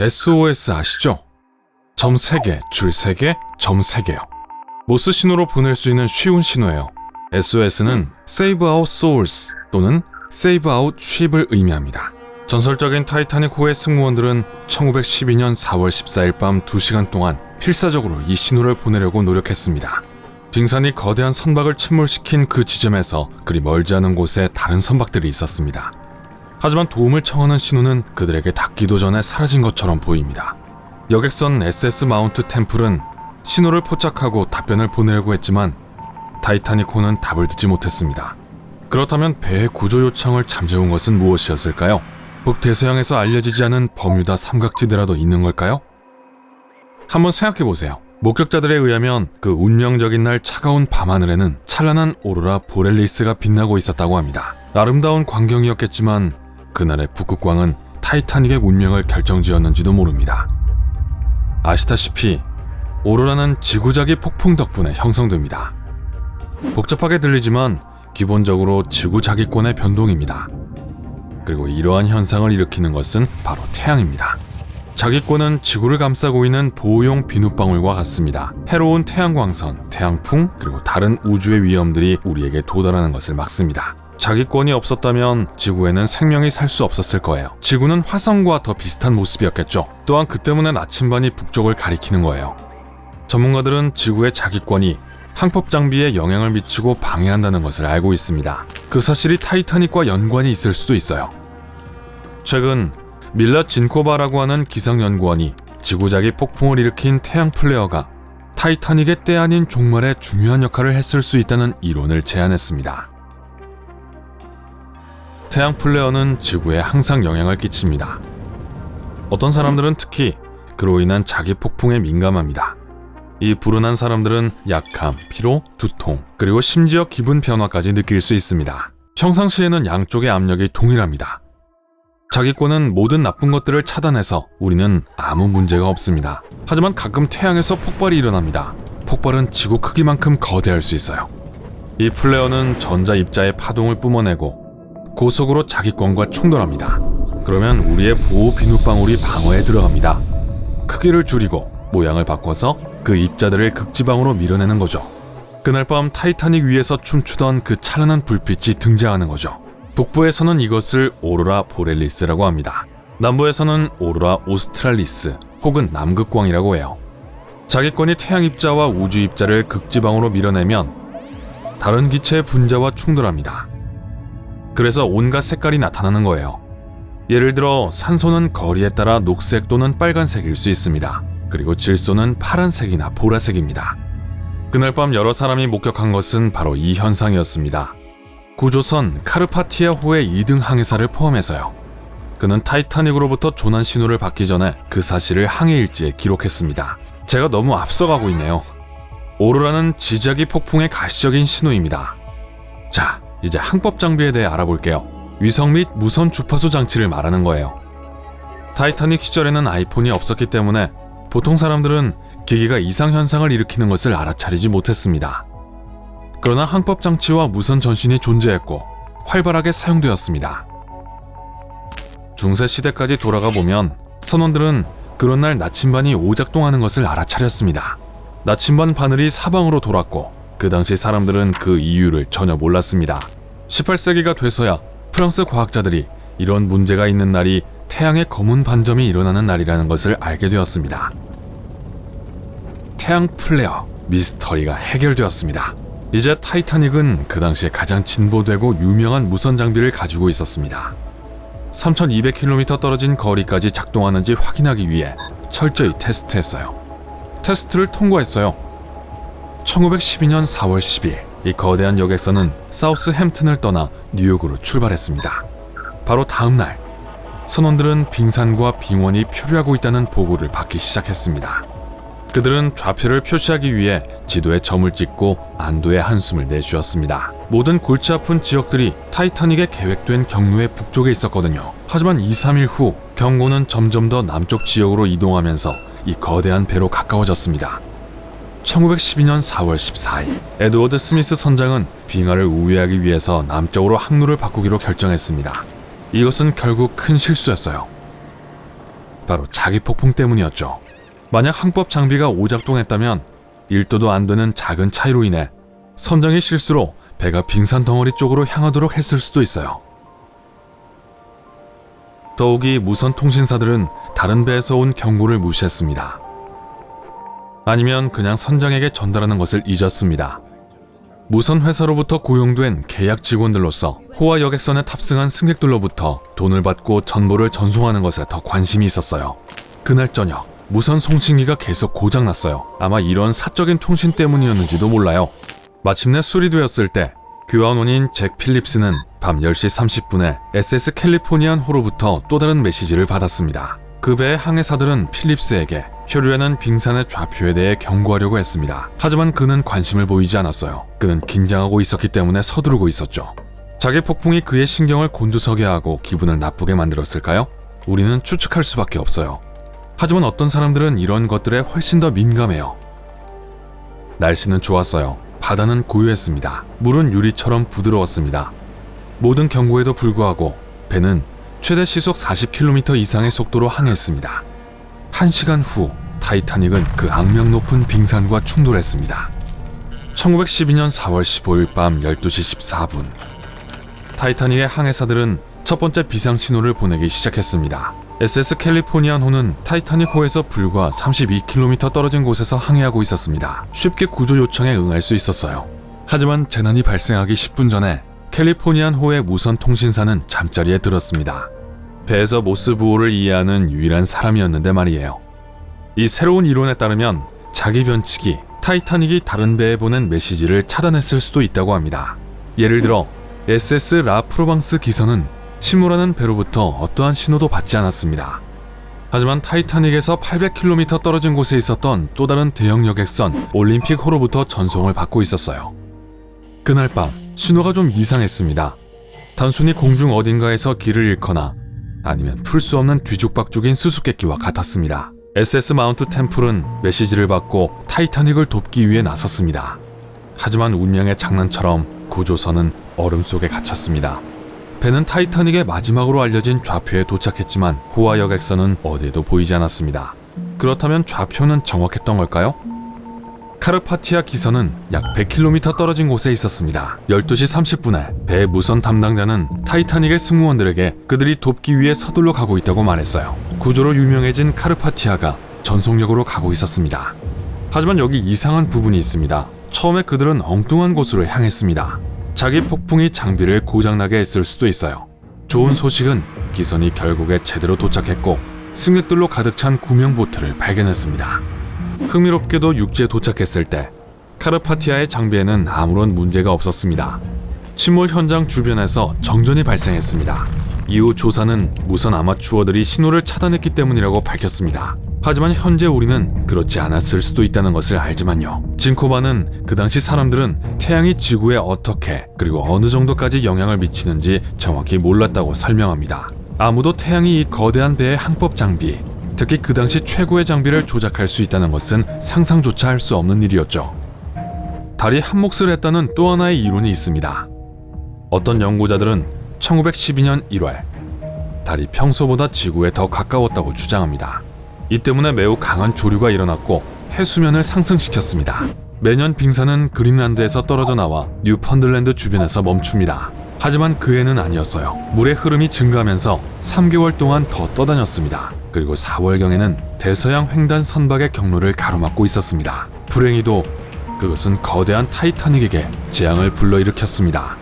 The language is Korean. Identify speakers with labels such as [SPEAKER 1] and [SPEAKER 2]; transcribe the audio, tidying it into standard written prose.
[SPEAKER 1] SOS 아시죠? 점 3개, 줄 3개, 점 3개요. 모스 신호로 보낼 수 있는 쉬운 신호예요. SOS는 Save Our Souls 또는 Save Out Ship을 의미합니다. 전설적인 타이타닉호의 승무원들은 1912년 4월 14일 밤 2시간 동안 필사적으로 이 신호를 보내려고 노력했습니다. 빙산이 거대한 선박을 침몰시킨 그 지점에서 그리 멀지 않은 곳에 다른 선박들이 있었습니다. 하지만 도움을 청하는 신호는 그들에게 닿기도 전에 사라진 것처럼 보입니다. 여객선 SS 마운트 템플은 신호를 포착하고 답변을 보내려고 했지만 타이타닉호는 답을 듣지 못했습니다. 그렇다면 배의 구조 요청을 잠재운 것은 무엇이었을까요? 북대서양에서 알려지지 않은 버뮤다 삼각지대라도 있는 걸까요? 한번 생각해보세요. 목격자들에 의하면 그 운명적인 날 차가운 밤하늘에는 찬란한 오로라 보렐리스가 빛나고 있었다고 합니다. 아름다운 광경이었겠지만 그날의 북극광은 타이타닉의 운명을 결정지었는지도 모릅니다. 아시다시피 오로라는 지구자기 폭풍 덕분에 형성됩니다. 복잡하게 들리지만 기본적으로 지구자기권의 변동입니다. 그리고 이러한 현상을 일으키는 것은 바로 태양입니다. 자기권은 지구를 감싸고 있는 보호용 비눗방울과 같습니다. 해로운 태양광선, 태양풍, 그리고 다른 우주의 위험들이 우리에게 도달하는 것을 막습니다. 자기권이 없었다면 지구에는 생명이 살 수 없었을 거예요. 지구는 화성과 더 비슷한 모습이었겠죠. 또한 그 때문에 나침반이 북쪽을 가리키는 거예요. 전문가들은 지구의 자기권이 항법 장비에 영향을 미치고 방해한다는 것을 알고 있습니다. 그 사실이 타이타닉과 연관이 있을 수도 있어요. 최근 밀라 진코바라고 하는 기상연구원이 지구자기 폭풍을 일으킨 태양 플레어가 타이타닉의 때 아닌 종말에 중요한 역할을 했을 수 있다는 이론을 제안했습니다. 태양 플레어는 지구에 항상 영향을 끼칩니다. 어떤 사람들은 특히 그로 인한 자기 폭풍에 민감합니다. 이 불운한 사람들은 약함, 피로, 두통, 그리고 심지어 기분 변화까지 느낄 수 있습니다. 평상시에는 양쪽의 압력이 동일합니다. 자기권은 모든 나쁜 것들을 차단해서 우리는 아무 문제가 없습니다. 하지만 가끔 태양에서 폭발이 일어납니다. 폭발은 지구 크기만큼 거대할 수 있어요. 이 플레어는 전자 입자의 파동을 뿜어내고 고속으로 자기권과 충돌합니다. 그러면 우리의 보호 비눗방울이 방어에 들어갑니다. 크기를 줄이고 모양을 바꿔서 그 입자들을 극지방으로 밀어내는 거죠. 그날 밤 타이타닉 위에서 춤추던 그 찬란한 불빛이 등장하는 거죠. 북부에서는 이것을 오로라 보렐리스라고 합니다. 남부에서는 오로라 오스트랄리스 혹은 남극광이라고 해요. 자기권이 태양 입자와 우주 입자를 극지방으로 밀어내면 다른 기체의 분자와 충돌합니다. 그래서 온갖 색깔이 나타나는 거예요. 예를 들어 산소는 거리에 따라 녹색 또는 빨간색일 수 있습니다. 그리고 질소는 파란색이나 보라색입니다. 그날 밤 여러 사람이 목격한 것은 바로 이 현상이었습니다. 구조선 카르파티아호의 2등 항해사를 포함해서요. 그는 타이타닉으로부터 조난 신호를 받기 전에 그 사실을 항해일지에 기록했습니다. 제가 너무 앞서가고 있네요. 오로라는 지자기 폭풍의 가시적인 신호입니다. 자, 이제 항법 장비에 대해 알아볼게요. 위성 및 무선 주파수 장치를 말하는 거예요. 타이타닉 시절에는 아이폰이 없었기 때문에 보통 사람들은 기기가 이상현상을 일으키는 것을 알아차리지 못했습니다. 그러나 항법 장치와 무선 전신이 존재했고 활발하게 사용되었습니다. 중세 시대까지 돌아가 보면 선원들은 그런 날 나침반이 오작동하는 것을 알아차렸습니다. 나침반 바늘이 사방으로 돌았고 그 당시 사람들은 그 이유를 전혀 몰랐습니다. 18세기가 돼서야 프랑스 과학자들이 이런 문제가 있는 날이 태양의 검은 반점이 일어나는 날이라는 것을 알게 되었습니다. 태양 플레어 미스터리가 해결되었습니다. 이제 타이타닉은 그 당시에 가장 진보되고 유명한 무선 장비를 가지고 있었습니다. 3200km 떨어진 거리까지 작동하는지 확인하기 위해 철저히 테스트했어요. 테스트를 통과했어요. 1912년 4월 10일 이 거대한 여객선은 사우스햄튼을 떠나 뉴욕으로 출발했습니다. 바로 다음 날 선원들은 빙산과 빙원이 표류하고 있다는 보고를 받기 시작했습니다. 그들은 좌표를 표시하기 위해 지도에 점을 찍고 안도의 한숨을 내쉬었습니다. 모든 골치 아픈 지역들이 타이타닉의 계획된 경로의 북쪽에 있었거든요. 하지만 2-3일 후 경고는 점점 더 남쪽 지역으로 이동하면서 이 거대한 배로 가까워졌습니다. 1912년 4월 14일 에드워드 스미스 선장은 빙하를 우회하기 위해서 남쪽으로 항로를 바꾸기로 결정했습니다. 이것은 결국 큰 실수였어요. 바로 자기 폭풍 때문이었죠. 만약 항법 장비가 오작동했다면 1도도 안 되는 작은 차이로 인해 선장의 실수로 배가 빙산 덩어리 쪽으로 향하도록 했을 수도 있어요. 더욱이 무선 통신사들은 다른 배에서 온 경고를 무시했습니다. 아니면 그냥 선장에게 전달하는 것을 잊었습니다. 무선 회사로부터 고용된 계약 직원들로서 호화 여객선에 탑승한 승객들로부터 돈을 받고 정보를 전송하는 것에 더 관심이 있었어요. 그날 저녁 무선 송신기가 계속 고장났어요. 아마 이런 사적인 통신 때문이었는지도 몰라요. 마침내 수리되었을 때 교환원인 잭 필립스는 밤 10시 30분에 SS 캘리포니안 호로부터 또 다른 메시지를 받았습니다. 그 배의 항해사들은 필립스에게 표류하는 빙산의 좌표에 대해 경고하려고 했습니다. 하지만 그는 관심을 보이지 않았어요. 그는 긴장하고 있었기 때문에 서두르고 있었죠. 자기 폭풍이 그의 신경을 곤두서게 하고 기분을 나쁘게 만들었을까요? 우리는 추측할 수밖에 없어요. 하지만 어떤 사람들은 이런 것들에 훨씬 더 민감해요. 날씨는 좋았어요. 바다는 고요했습니다. 물은 유리처럼 부드러웠습니다. 모든 경고에도 불구하고 배는 최대 시속 40km 이상의 속도로 항해했습니다. 1시간 후 타이타닉은 그 악명 높은 빙산과 충돌했습니다. 1912년 4월 15일 밤 12시 14분 타이타닉의 항해사들은 첫 번째 비상 신호를 보내기 시작했습니다. SS 캘리포니안호는 타이타닉호에서 불과 32km 떨어진 곳에서 항해하고 있었습니다. 쉽게 구조 요청에 응할 수 있었어요. 하지만 재난이 발생하기 10분 전에 캘리포니안호의 무선 통신사는 잠자리에 들었습니다. 배에서 모스 부호를 이해하는 유일한 사람이었는데 말이에요. 이 새로운 이론에 따르면 자기 변칙이 타이타닉이 다른 배에 보낸 메시지를 차단했을 수도 있다고 합니다. 예를 들어 SS 라 프로방스 기선은 침몰하는 배로부터 어떠한 신호도 받지 않았습니다. 하지만 타이타닉에서 800km 떨어진 곳에 있었던 또 다른 대형 여객선 올림픽호로부터 전송을 받고 있었어요. 그날 밤 신호가 좀 이상했습니다. 단순히 공중 어딘가에서 길을 잃거나 아니면 풀 수 없는 뒤죽박죽인 수수께끼와 같았습니다. SS 마운트 템플은 메시지를 받고 타이타닉을 돕기 위해 나섰습니다. 하지만 운명의 장난처럼 구조선은 얼음 속에 갇혔습니다. 배는 타이타닉의 마지막으로 알려진 좌표에 도착했지만 호화 여객선은 어디에도 보이지 않았습니다. 그렇다면 좌표는 정확했던 걸까요? 카르파티아 기선은 약 100km 떨어진 곳에 있었습니다. 12시 30분에 배 무선 담당자는 타이타닉의 승무원들에게 그들이 돕기 위해 서둘러 가고 있다고 말했어요. 구조로 유명해진 카르파티아가 전속력으로 가고 있었습니다. 하지만 여기 이상한 부분이 있습니다. 처음에 그들은 엉뚱한 곳으로 향했습니다. 자기 폭풍이 장비를 고장나게 했을 수도 있어요. 좋은 소식은 기선이 결국에 제대로 도착했고 승객들로 가득 찬 구명보트를 발견했습니다. 흥미롭게도 육지에 도착했을 때 카르파티아의 장비에는 아무런 문제가 없었습니다. 침몰 현장 주변에서 정전이 발생했습니다. 이후 조사는 무선 아마추어들이 신호를 차단했기 때문이라고 밝혔습니다. 하지만 현재 우리는 그렇지 않았을 수도 있다는 것을 알지만요. 진코바는 그 당시 사람들은 태양이 지구에 어떻게 그리고 어느 정도까지 영향을 미치는지 정확히 몰랐다고 설명합니다. 아무도 태양이 이 거대한 배의 항법 장비, 특히 그 당시 최고의 장비를 조작할 수 있다는 것은 상상조차 할 수 없는 일이었죠. 달이 한몫을 했다는 또 하나의 이론이 있습니다. 어떤 연구자들은 1912년 1월 달이 평소보다 지구에 더 가까웠다고 주장합니다. 이 때문에 매우 강한 조류가 일어났고 해수면을 상승시켰습니다. 매년 빙산은 그린란드에서 떨어져 나와 뉴펀들랜드 주변에서 멈춥니다. 하지만 그 해는 아니었어요. 물의 흐름이 증가하면서 3개월 동안 더 떠다녔습니다. 그리고 4월경에는 대서양 횡단 선박의 경로를 가로막고 있었습니다. 불행히도 그것은 거대한 타이타닉에게 재앙을 불러일으켰습니다.